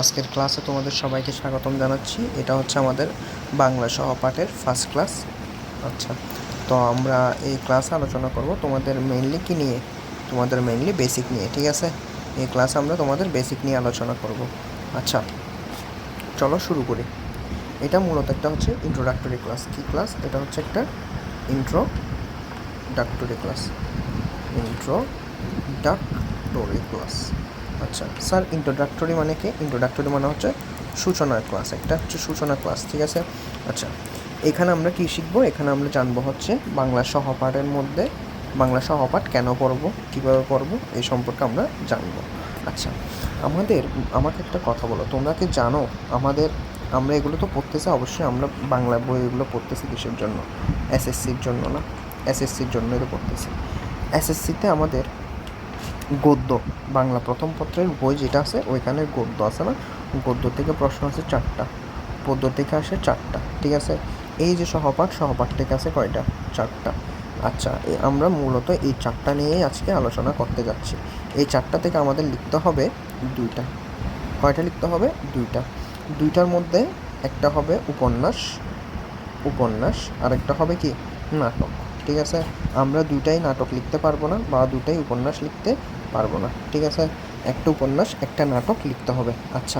আজকের ক্লাসে তোমাদের সবাইকে স্বাগতম জানাচ্ছি। এটা হচ্ছে আমাদের বাংলা সহপাঠের ফার্স্ট ক্লাস। আচ্ছা, তো আমরা এই ক্লাসে আলোচনা করব তোমাদের মেইনলি কী নিয়ে, তোমাদের মেইনলি বেসিক নিয়ে। ঠিক আছে, এই ক্লাসে আমরা তোমাদের বেসিক নিয়ে আলোচনা করব। আচ্ছা, চলো শুরু করি। এটা মূলত একটা হচ্ছে ইন্ট্রোডাক্টরি ক্লাস। কী ক্লাস? এটা হচ্ছে একটা ইন্ট্রোডাক্টরি ক্লাস। Introductory class. আচ্ছা স্যার, ইন্ট্রোডাক্টরি মানে কি? ইন্ট্রোডাক্টরি মানে হচ্ছে সূচনার ক্লাস, একটা হচ্ছে সূচনা ক্লাস। ঠিক আছে, আচ্ছা এখানে আমরা কি শিখবো? এখানে আমরা জানবো হচ্ছে বাংলা সহপাঠের মধ্যে বাংলা সহপাঠ কেন পড়বো, কীভাবে পড়বো, এই সম্পর্কে আমরা জানবো। আচ্ছা, আমাকে একটা কথা বলো, তোমরা কি জানো আমরা এগুলো তো পড়তেছি, অবশ্যই আমরা বাংলা বই এগুলো পড়তেছি কিসের জন্য? এসএসসির জন্য না? এসএসসির জন্যই তো পড়তেছি। এসএসসিতে আমাদের গদ্য, বাংলা প্রথম পত্রের বই যেটা আছে ওইখানে গদ্য আছে না? গদ্য থেকে প্রশ্ন আছে 4টা, পদ্য থেকে আসে 4টা। ঠিক আছে, এই যে সহপাঠ থেকে আছে কয়টা? 4টা। আচ্ছা, আমরা মূলত এই 4টা নিয়েই আজকে আলোচনা করতে যাচ্ছি। এই 4টা থেকে আমাদের লিখতে হবে 2টা। কয়টা লিখতে হবে? 2টা। 2টার মধ্যে একটা হবে উপন্যাস আর একটা হবে কি? নাটক। ঠিক আছে, আমরা 2টাই নাটক লিখতে পারবো না বা 2টাই উপন্যাস লিখতে পারবো না। ঠিক আছে, একটা উপন্যাস একটা নাটক লিখতে হবে। আচ্ছা,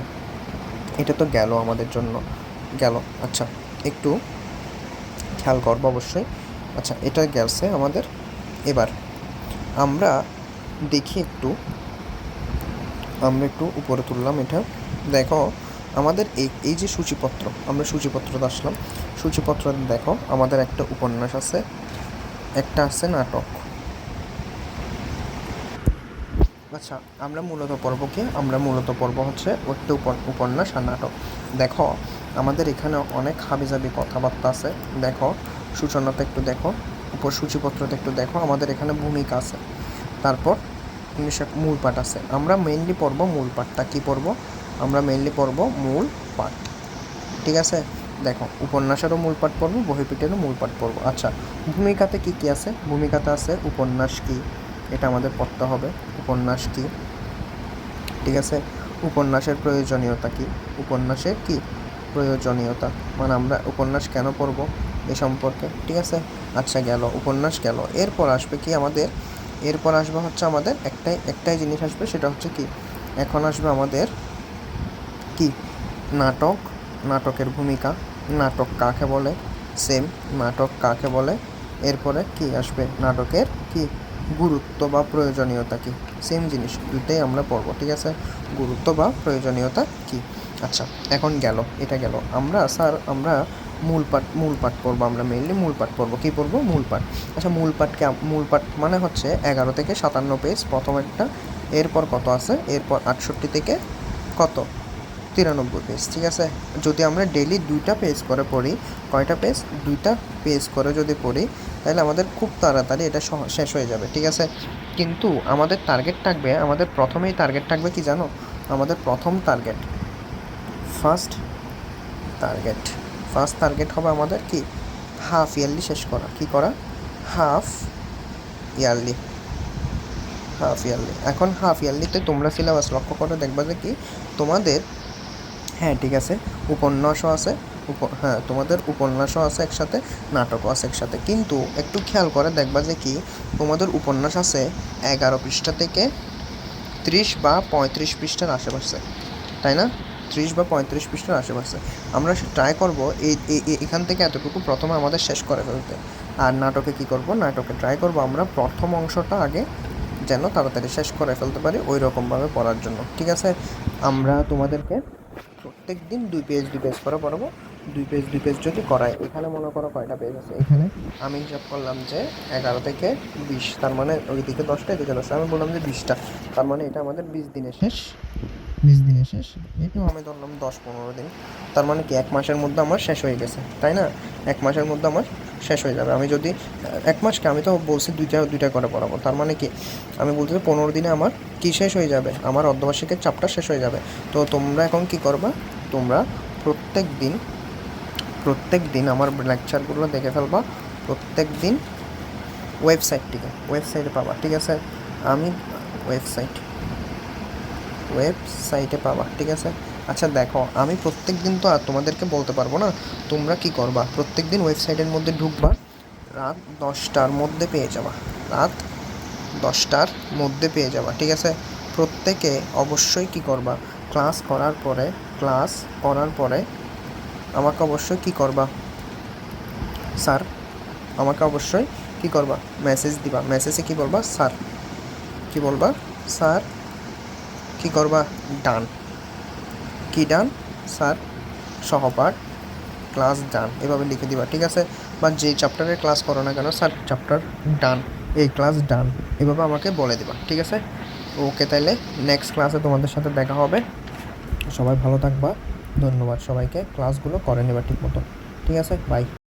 এটা তো গেল আমাদের জন্য, গেল। আচ্ছা, একটু খেয়াল করবো অবশ্যই। আচ্ছা, এটা গেছে আমাদের। এবার আমরা দেখি আমরা একটু উপরে তুললাম এটা। দেখো আমাদের এই যে সূচিপত্র, আমরা সূচিপত্রতে আসলাম। সূচিপত্র দেখো, আমাদের একটা উপন্যাস আছে, একটা আছে নাটক। আচ্ছা, আমরা মূলত পড়ব কি? আমরা মূলত পড়ব হচ্ছে একটা উপন্যাস আর নাটক। দেখো আমাদের এখানে অনেক হাবিজাবি কথাবার্তা আছে। দেখো সূচনাতে একটু দেখো, উপর সূচিপত্রতে একটু দেখো, আমাদের এখানে ভূমিকা আছে, তারপর মূল পাঠ আছে। আমরা মেইনলি পড়ব মূল পাঠটা। কী পড়ব? আমরা মেইনলি পড়ব মূল পাঠ। ঠিক আছে, দেখো উপন্যাসেরও মূল পাঠ পড়ব, বহিপিটেরও মূল পাঠ পড়ব। আচ্ছা, ভূমিকাতে কী কী আছে? ভূমিকাতে আছে উপন্যাস কী, এটা আমাদের পড়তে হবে। উপন্যাস কী, ঠিক আছে, উপন্যাসের প্রয়োজনীয়তা কী, উপন্যাসের কী প্রয়োজনীয়তা, মানে আমরা উপন্যাস কেন পড়ব এ সম্পর্কে। ঠিক আছে, আচ্ছা গেল উপন্যাস গেল। এরপর আসবে কি আমাদের? এরপর আসবে হচ্ছে আমাদের একটাই জিনিস আসবে, সেটা হচ্ছে কি? এখন আসবে আমাদের কি? নাটক। নাটকের ভূমিকা, নাটক কাকে বলে, সেম নাটক কাকে বলে। এরপরে কি আসবে? নাটকের কি গুরুত্ব বা প্রয়োজনীয়তা কী, সেম জিনিস, দুইটাই আমরা পড়বো। ঠিক আছে, গুরুত্ব বা প্রয়োজনীয়তা কী। আচ্ছা, এখন গেল, এটা গেল। আমরা মূল পাঠ পড়বো। আমরা মেইনলি মূল পাঠ পড়বো। কী পড়বো? মূল পাঠ। আচ্ছা, মূল পাঠ মানে হচ্ছে 11 থেকে 57 পেজ প্রথম একটা। এরপর কত আছে? এরপর 68 থেকে কত? 93 পেজ। ঠিক আছে, যদি আমরা ডেইলি 2টা পেজ করে পড়ি, কয়টা পেজ? 2টা পেজ করে যদি পড়ি, তাহলে আমাদের খুব তাড়াতাড়ি এটা শেষ হয়ে যাবে। ঠিক আছে, কিন্তু আমাদের প্রথমেই টার্গেট থাকবে কি জানো? আমাদের প্রথম টার্গেট, ফার্স্ট টার্গেট হবে আমাদের কি? হাফ ইয়ারলি শেষ করা। কি করা? Half yearly. এখন হাফ ইয়ারলিতে তোমরা সিলেবাস লক্ষ্য করে দেখবা যে কি তোমাদের, হ্যাঁ ঠিক আছে, উপন্যাসও আছে, তোমাদের উপন্যাসও আছে একসাথে, নাটকও আছে একসাথে। কিন্তু একটু খেয়াল করে দেখবা যে কি তোমাদের উপন্যাস আছে 11 পৃষ্ঠা থেকে 30 বা 35 পৃষ্ঠার আশেপাশে, তাই না? 30 বা 35 পৃষ্ঠার আশেপাশে আমরা ট্রাই করব এখান থেকে এতটুকু প্রথমে আমাদের শেষ করে ফেলতে। আর নাটকে কি করব? নাটকে ট্রাই করব আমরা প্রথম অংশটা আগে যেন তাড়াতাড়ি শেষ করে ফেলতে পারি, ওই রকমভাবে পড়ার জন্য। ঠিক আছে, আমরা তোমাদেরকে প্রত্যেক দিন 2 পেজ করে পড়াবো। 2 পেজ যদি করাই, এখানে মনে করো কয়টা পেজ আছে? এখানে আমি হিসাব করলাম যে 11 থেকে 20, তার মানে ওইদিকে 10টা এদিকে 10টা, আমি বললাম যে 20টা, তার মানে এটা আমাদের 20 দিনে শেষ। এটাও আমি ধরলাম 10-15 দিন, তার মানে কি 1 মাসের মধ্যে আমার শেষ হয়ে গেছে, তাই না? 1 মাসের মধ্যে আমার শেষ হয়ে যাবে। আমি যদি 1 মাসকে, আমি তো বলছি দুইটা করে পড়াবো, তার মানে কি আমি বলতে 15 দিনে আমার কি শেষ হয়ে যাবে? আমার অর্ধবার্ষিকের চাপটা শেষ হয়ে যাবে। তো তোমরা এখন কি করবা? তোমরা প্রত্যেক দিন আমার লেকচারগুলো দেখে ফেলবা। প্রত্যেক দিন ওয়েবসাইটে পাবা। ঠিক আছে, আমি ওয়েবসাইটে পাবা, ঠিক আছে। আচ্ছা দেখো, আমি প্রত্যেক দিন তো আর তোমাদেরকে বলতে পারবো না, তোমরা কি করবা, প্রত্যেক দিন ওয়েবসাইটের মধ্যে ঢুকবা, রাত 10টার মধ্যে পেয়ে যাবা, রাত 10টার মধ্যে পেয়ে যাবা, ঠিক আছে। প্রত্যেকে অবশ্যই কি করবা, ক্লাস করার পরে আমাকে অবশ্যই কি করবা স্যার, আমাকে অবশ্যই কি করবা, মেসেজ দিবা। মেসেজে কি বলবা, স্যার, কি বলবা, স্যার, কি করবা, ডান, কি ডান, স্যার সহপাঠ ক্লাস ডান, এভাবে লিখে দিবা, ঠিক আছে। বা যে চ্যাপ্টারের ক্লাস করো না কেন, স্যার চ্যাপ্টার ডান, এই ক্লাস ডান, এভাবে আমাকে বলে দিবা, ঠিক আছে। ওকে, তাইলে নেক্সট ক্লাসে তোমাদের সাথে দেখা হবে। সবাই ভালো থাকবা, ধন্যবাদ সবাইকে, ক্লাসগুলো করে নেবা ঠিক মতো, ঠিক আছে, বাই।